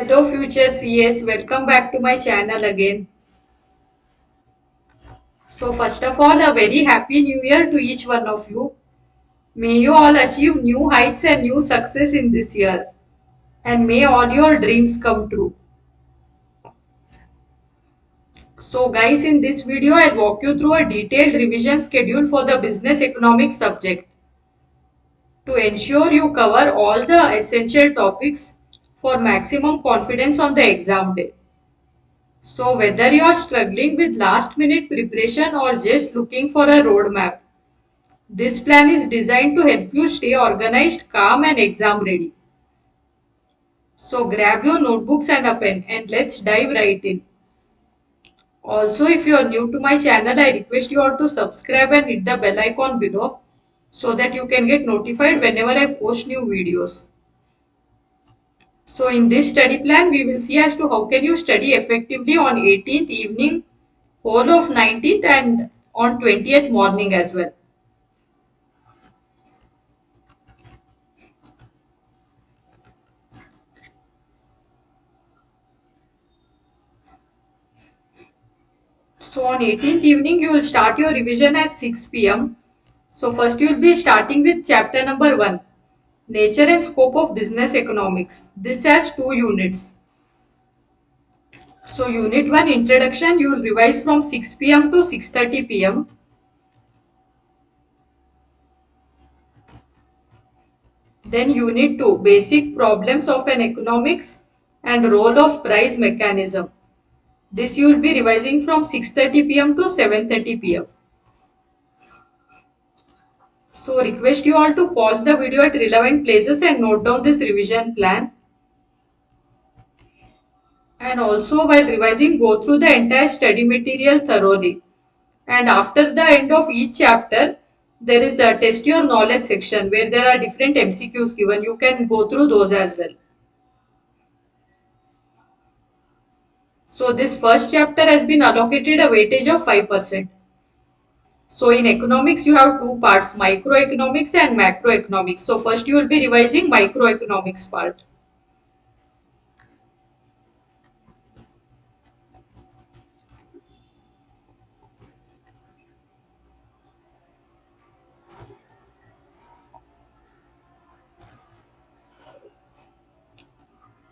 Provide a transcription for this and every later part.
Hello future CS, welcome back to my channel again. So first of all, a very happy new year to each one of you. May you all achieve new heights and new success in this year. And may all your dreams come true. So guys, in this video, I'll walk you through a detailed revision schedule for the business economics subject to ensure you cover all the essential topics for maximum confidence on the exam day. So whether you are struggling with last minute preparation or just looking for a roadmap, this plan is designed to help you stay organized, calm and exam ready. So grab your notebooks and a pen and let's dive right in. Also, if you are new to my channel, I request you all to subscribe and hit the bell icon below so that you can get notified whenever I post new videos. So in this study plan, we will see as to how can you study effectively on 18th evening, whole of 19th and on 20th morning as well. So on 18th evening, you will start your revision at 6 p.m. So first you will be starting with chapter number 1, Nature and Scope of Business Economics. This has 2 units. So unit 1, Introduction, you will revise from 6 p.m. to 6:30 p.m. Then unit 2, Basic Problems of an Economics and Role of Price Mechanism. This you will be revising from 6:30 p.m. to 7:30 p.m. So request you all to pause the video at relevant places and note down this revision plan. And also while revising, go through the entire study material thoroughly. And after the end of each chapter, there is a test your knowledge section where there are different MCQs given. You can go through those as well. So this first chapter has been allocated a weightage of 5%. So in economics, you have two parts, microeconomics and macroeconomics. So first you will be revising microeconomics part.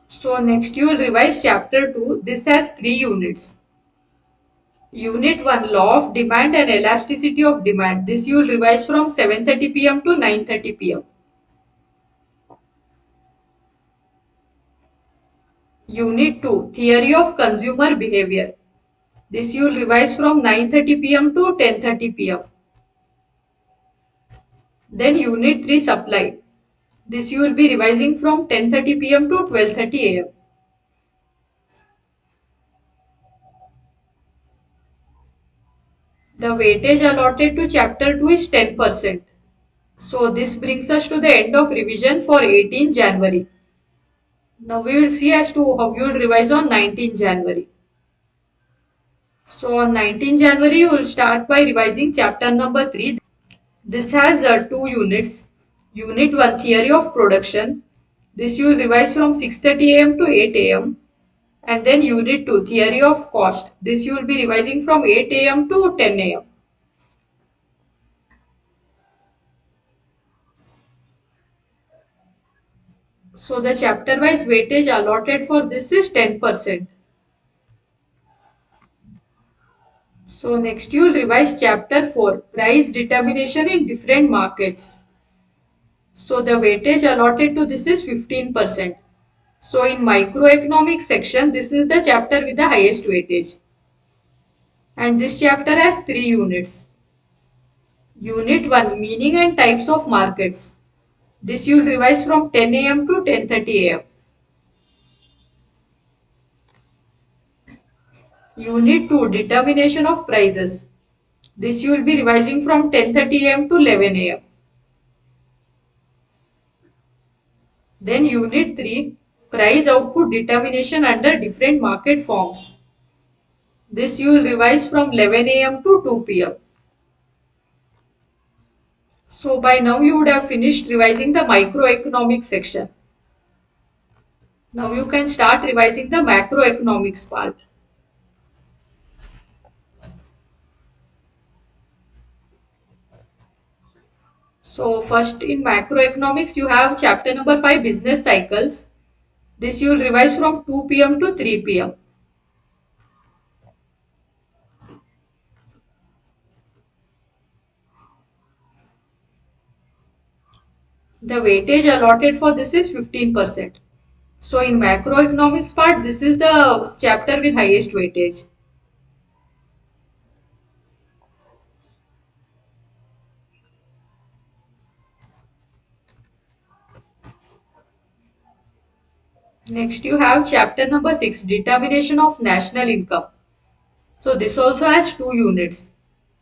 So next you will revise chapter 2. This has 3 units. Unit 1, Law of Demand and Elasticity of Demand. This you will revise from 7:30 p.m. to 9:30 p.m. Unit 2, Theory of Consumer Behavior. This you will revise from 9:30 p.m. to 10:30 p.m. Then Unit 3, Supply. This you will be revising from 10:30 p.m. to 12:30 a.m. The weightage allotted to chapter 2 is 10%. So this brings us to the end of revision for 18 January. Now we will see as to how you will revise on 19 January. So on 19 January, you will start by revising chapter number 3. This has 2 units. Unit 1, Theory of Production. This you will revise from 6:30 a.m. to 8 a.m. And then Unit 2, Theory of Cost. This you will be revising from 8 a.m. to 10 a.m. So the chapter wise weightage allotted for this is 10%. So next you will revise chapter 4, Price Determination in Different Markets. So the weightage allotted to this is 15%. So in microeconomics section, this is the chapter with the highest weightage. And this chapter has 3 units. Unit 1, Meaning and Types of Markets. This you will revise from 10 a.m. to 10:30 a.m. Unit 2, Determination of Prices. This you will be revising from 10:30 a.m. to 11 a.m. Then Unit 3, Price Output Determination under Different Market Forms. This you will revise from 11 a.m. to 2 p.m. So by now you would have finished revising the microeconomics section. Now you can start revising the macroeconomics part. So first in macroeconomics you have chapter number 5 business cycles. This you will revise from 2 p.m. to 3 p.m. The weightage allotted for this is 15%. So in macroeconomics part, this is the chapter with highest weightage. Next you have chapter number 6, determination of national income. So this also has two units.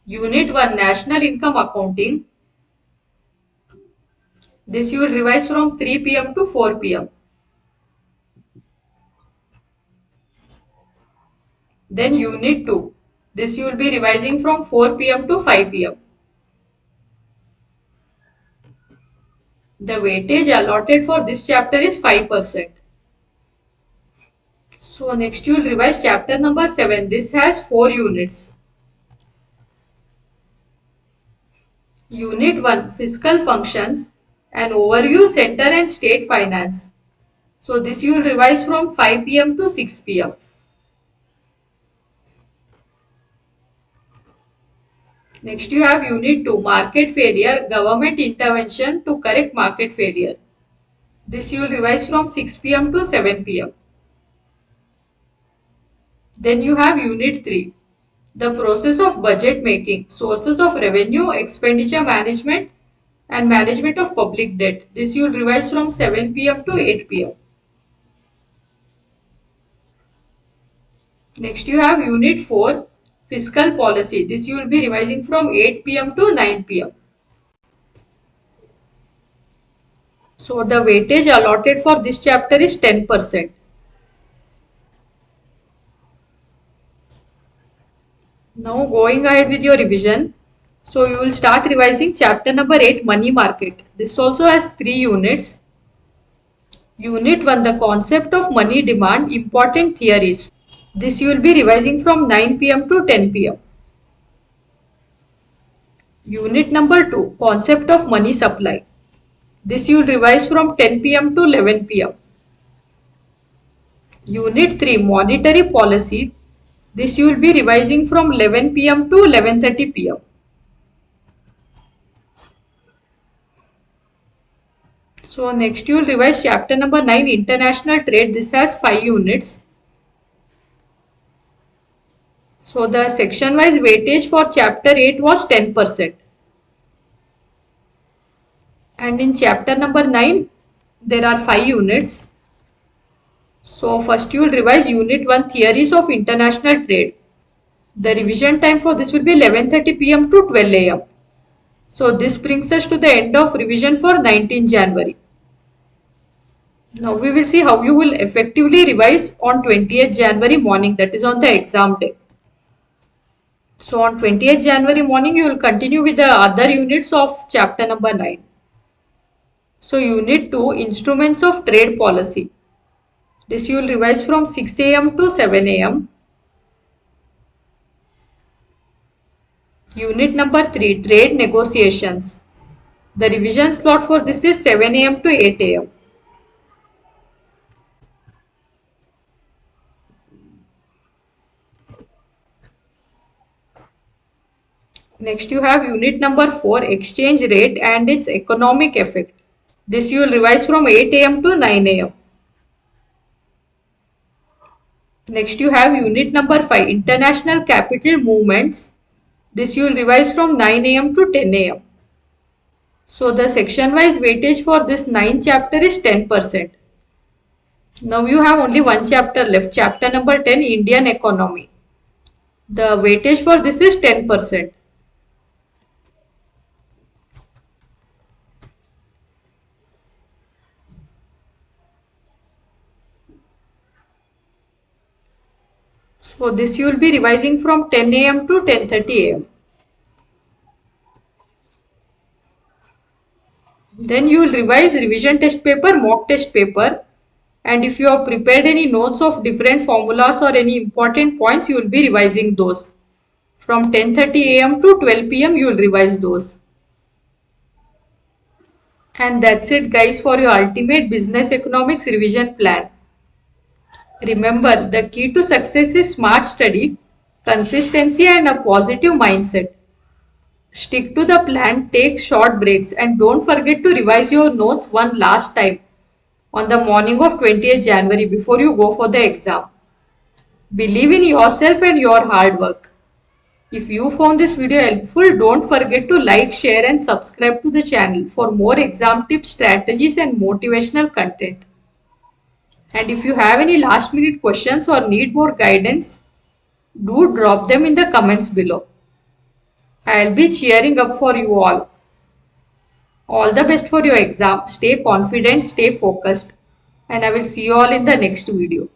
Unit 1, national income accounting. This you will revise from 3 p.m. to 4 p.m. Then unit 2. This you will be revising from 4 p.m. to 5 p.m. The weightage allotted for this chapter is 5%. So next you will revise chapter number 7. This has 4 units. Unit 1, fiscal functions, an overview, center and state finance. So this you will revise from 5 p.m. to 6 p.m. Next you have Unit 2, market failure, government intervention to correct market failure. This you will revise from 6 p.m. to 7 p.m. Then you have Unit 3, the process of budget making, sources of revenue, expenditure management and management of public debt. This you will revise from 7 p.m. to 8 p.m. Next you have Unit 4, fiscal policy. This you will be revising from 8 p.m. to 9 p.m. So the weightage allotted for this chapter is 10%. Now going ahead with your revision. So you will start revising chapter number 8, money market. This also has 3 units. Unit 1, the concept of money demand, important theories. This you will be revising from 9 p.m. to 10 p.m. Unit number 2, concept of money supply. This you will revise from 10 p.m. to 11 p.m. Unit 3, monetary policy. This you will be revising from 11 p.m. to 11:30 p.m. So next you will revise chapter number 9, international trade. This has 5 units. So the section wise weightage for chapter 8 was 10%. And in chapter number 9 there are 5 units. So first you will revise unit 1, theories of international trade. The revision time for this will be 11:30 p.m. to 12 a.m. So this brings us to the end of revision for 19 January. Now we will see how you will effectively revise on 20th January morning, that is on the exam day. So on 20th January morning you will continue with the other units of chapter number 9. So unit 2, instruments of trade policy. This you will revise from 6 a.m. to 7 a.m. Unit number 3, trade negotiations. The revision slot for this is 7 a.m. to 8 a.m. Next you have unit number 4, exchange rate and its economic effect. This you will revise from 8 a.m. to 9 a.m. Next you have unit number 5, international capital movements. This you will revise from 9 a.m. to 10 a.m. So the section wise weightage for this 9th chapter is 10%. Now you have only one chapter left, chapter number 10, Indian economy. The weightage for this is 10%. So this you will be revising from 10 a.m. to 10:30 a.m. Then you will revise revision test paper, mock test paper And if you have prepared any notes of different formulas or any important points, you will be revising those. From 10:30 a.m. to 12 p.m. you will revise those. And that's it guys for your ultimate business economics revision plan. Remember, the key to success is smart study, consistency and a positive mindset. Stick to the plan, take short breaks and don't forget to revise your notes one last time on the morning of 20th January before you go for the exam. Believe in yourself and your hard work. If you found this video helpful, don't forget to like, share and subscribe to the channel for more exam tips, strategies and motivational content. And if you have any last minute questions or need more guidance, do drop them in the comments below. I'll be cheering up for you all. All the best for your exam. Stay confident, stay focused, and I will see you all in the next video.